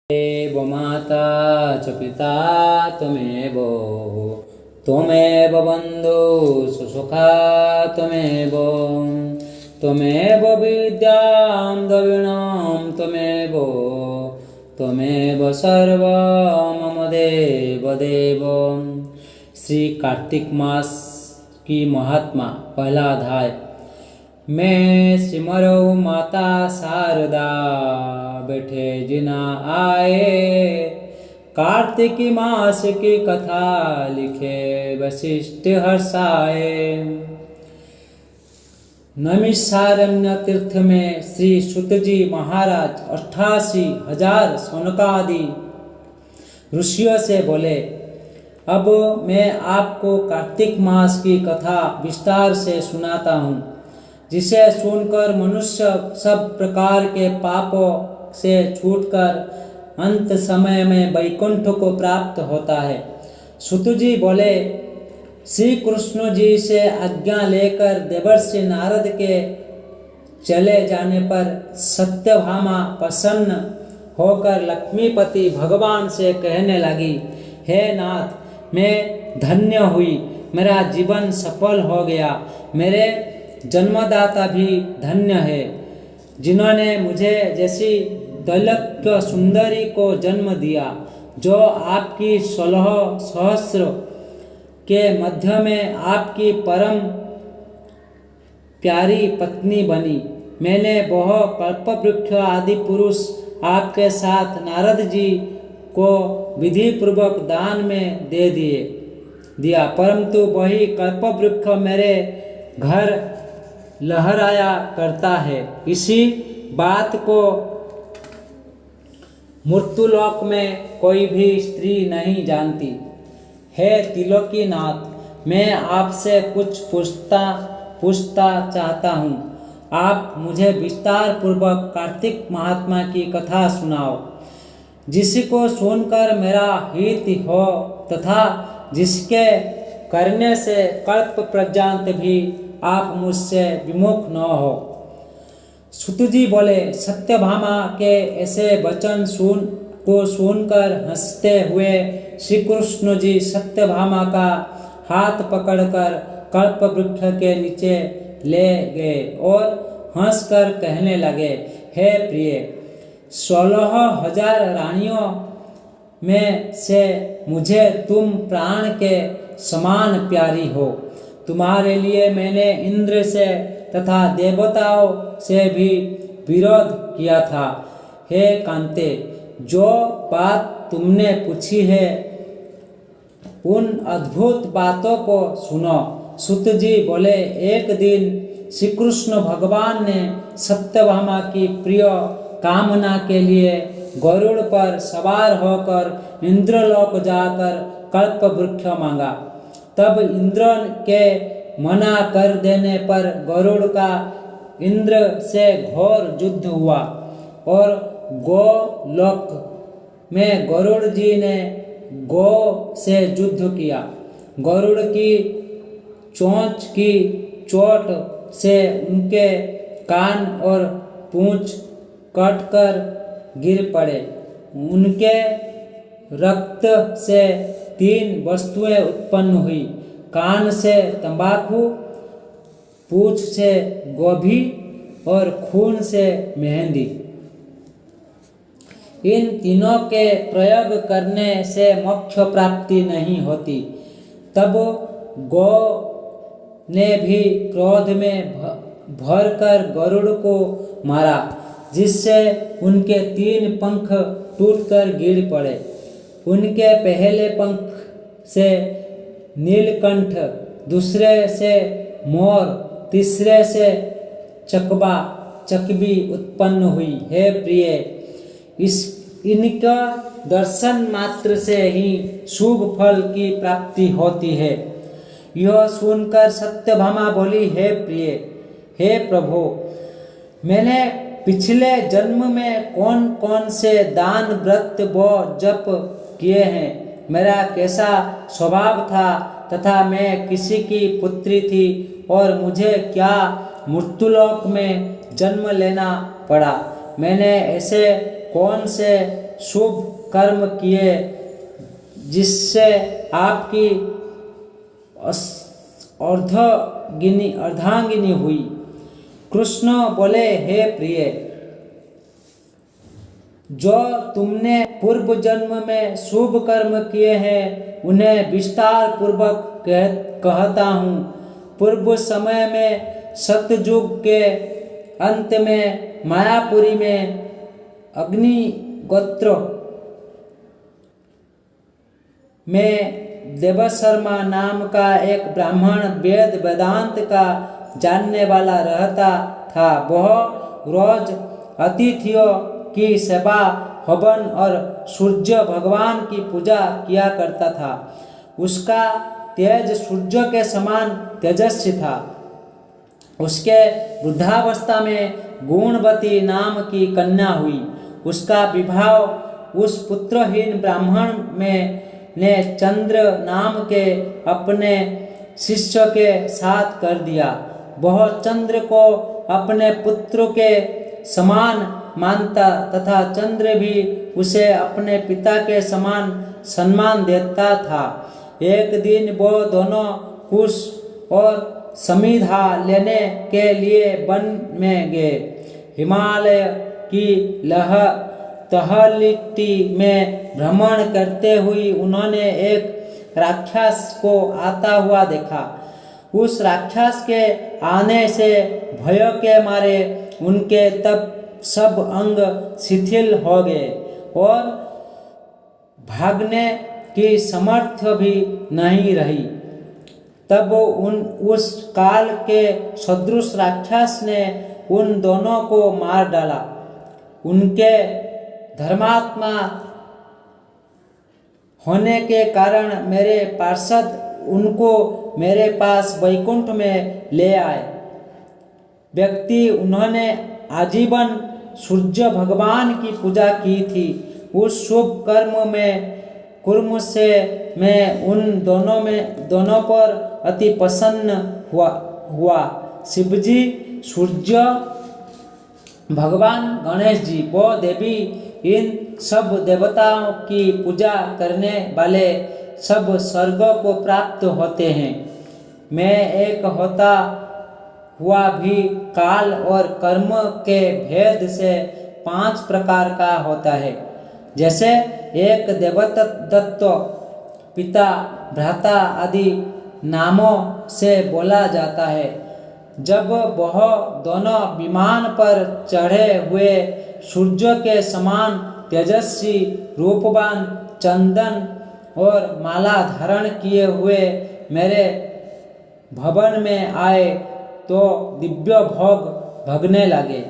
त्वमेव माता च पिता त्वमेव त्वमेव बन्धुः सुसुखा त्वमेव त्वमेव विद्यां द्रविणं त्वमेव त्वमेव सर्वं मम देव देव। श्री कार्तिक मास की महात्मा पहला अध्याय। मैं सिमरो माता शारदा बैठे जिना आए, कार्तिकी मास की कथा लिखे वशिष्ठ हर्षाए। नैमिषारण्य तीर्थ में श्री सूत जी महाराज 88,000 सौनकादि ऋषियों से बोले, अब मैं आपको कार्तिक मास की कथा विस्तार से सुनाता हूँ, जिसे सुनकर मनुष्य सब प्रकार के पापों से छूटकर अंत समय में वैकुंठ को प्राप्त होता है। सूत जी बोले, श्री कृष्ण जी से आज्ञा लेकर देवर्षि नारद के चले जाने पर सत्यभामा प्रसन्न होकर लक्ष्मीपति भगवान से कहने लगी, हे नाथ, मैं धन्य हुई, मेरा जीवन सफल हो गया। मेरे जन्मदाता भी धन्य है, जिन्होंने मुझे जैसी दैलक्य सुंदरी को जन्म दिया, जो आपकी 16 सहस्र के मध्य में आपकी परम प्यारी पत्नी बनी। मैंने वह कल्पवृक्ष आदि पुरुष आपके साथ नारद जी को विधि पूर्वक दान में दे दिया, परंतु वही कल्पवृक्ष मेरे घर लहराया करता है। इसी बात को मृत्युलोक में कोई भी स्त्री नहीं जानती। हे त्रिलोकीनाथ, मैं आपसे कुछ पूछता चाहता हूँ। आप मुझे विस्तार पूर्वक कार्तिक महात्मा की कथा सुनाओ, जिसको सुनकर मेरा हित हो तथा जिसके करने से कल्प पर्यंत भी आप मुझसे विमुख न हो। सूत जी बोले, सत्यभामा के ऐसे वचन सुनकर हंसते हुए श्री कृष्ण जी सत्यभामा का हाथ पकड़कर कल्प वृक्ष के नीचे ले गए और हंसकर कहने लगे, हे प्रिय, 16,000 रानियों में से मुझे तुम प्राण के समान प्यारी हो। तुम्हारे लिए मैंने इंद्र से तथा देवताओं से भी विरोध किया था। हे कांते, जो बात तुमने पूछी है उन अद्भुत बातों को सुनो। सूत जी बोले, एक दिन श्री कृष्ण भगवान ने सत्यभामा की प्रिय कामना के लिए गरुड़ पर सवार होकर इंद्रलोक जाकर कल्प वृक्ष मांगा। तब इंद्र के मना कर देने पर गरुड़ का इंद्र से घोर युद्ध हुआ और गोलोक में गरुड़ जी ने गो से युद्ध किया। गरुड़ की चोंच की चोट से उनके कान और पूंछ कटकर गिर पड़े। उनके रक्त से 3 वस्तुएं उत्पन्न हुई, कान से तंबाकू, पूंछ से गोभी और खून से मेहंदी। इन तीनों के प्रयोग करने से मोक्ष प्राप्ति नहीं होती। तब गो ने भी क्रोध में भरकर गरुड़ को मारा, जिससे उनके 3 पंख टूटकर गिर पड़े। उनके पहले पंख से नीलकंठ, दूसरे से मोर, तीसरे से चकबी उत्पन्न हुई। हे प्रिय, इनका दर्शन मात्र से ही शुभ फल की प्राप्ति होती है। यह सुनकर सत्यभामा बोली, हे प्रिय, हे प्रभु, मैंने पिछले जन्म में कौन कौन से दान, व्रत व जप किए हैं, मेरा कैसा स्वभाव था तथा मैं किसी की पुत्री थी और मुझे क्या मृत्युलोक में जन्म लेना पड़ा। मैंने ऐसे कौन से शुभ कर्म किए जिससे आपकी अर्धांगिनी हुई। कृष्ण बोले, हे प्रिय, जो तुमने पूर्व जन्म में शुभ कर्म किए हैं उन्हें विस्तार पूर्वक कहता हूँ। पूर्व समय में सतयुग के अंत में मायापुरी में अग्निगोत्र में देवशर्मा नाम का एक ब्राह्मण वेद वेदांत का जानने वाला रहता था। वह रोज अतिथियों की सेवा, हवन और सूर्य भगवान की पूजा किया करता था। उसका तेज सूर्य के समान तेजस्वी था। उसके वृद्धावस्था में गुणवती नाम की कन्या हुई। उसका विवाह उस पुत्रहीन ब्राह्मण ने चंद्र नाम के अपने शिष्य के साथ कर दिया। वह चंद्र को अपने पुत्र के समान मानता तथा चंद्र भी उसे अपने पिता के समान सम्मान देता था। एक दिन वो दोनों कुश और समिधा लेने के लिए वन में गए। हिमालय की तहलीटी में भ्रमण करते हुए उन्होंने एक राक्षस को आता हुआ देखा। उस राक्षस के आने से भय के मारे उनके तब सब अंग शिथिल हो गए और भागने की सामर्थ्य भी नहीं रही। तब उस काल के सदृश राक्षस ने उन दोनों को मार डाला। उनके धर्मात्मा होने के कारण मेरे पार्षद उनको मेरे पास वैकुंठ में ले आए। व्यक्ति उन्होंने आजीवन सूर्य भगवान की पूजा की थी। उस शुभ कर्म से मैं उन दोनों पर अति प्रसन्न हुआ। शिवजी, सूर्य भगवान गणेश जी, वो देवी, इन सब देवताओं की पूजा करने वाले सब स्वर्ग को प्राप्त होते हैं। मैं एक होता हुआ भी काल और कर्म के भेद से 5 प्रकार का होता है। जैसे एक देवदत्त, पिता, भ्राता आदि नामों से बोला जाता है। जब वह दोनों विमान पर चढ़े हुए सूर्य के समान तेजस्वी, रूपवान, चंदन और माला धारण किए हुए मेरे भवन में आए तो दिव्य भोग भगने लगे।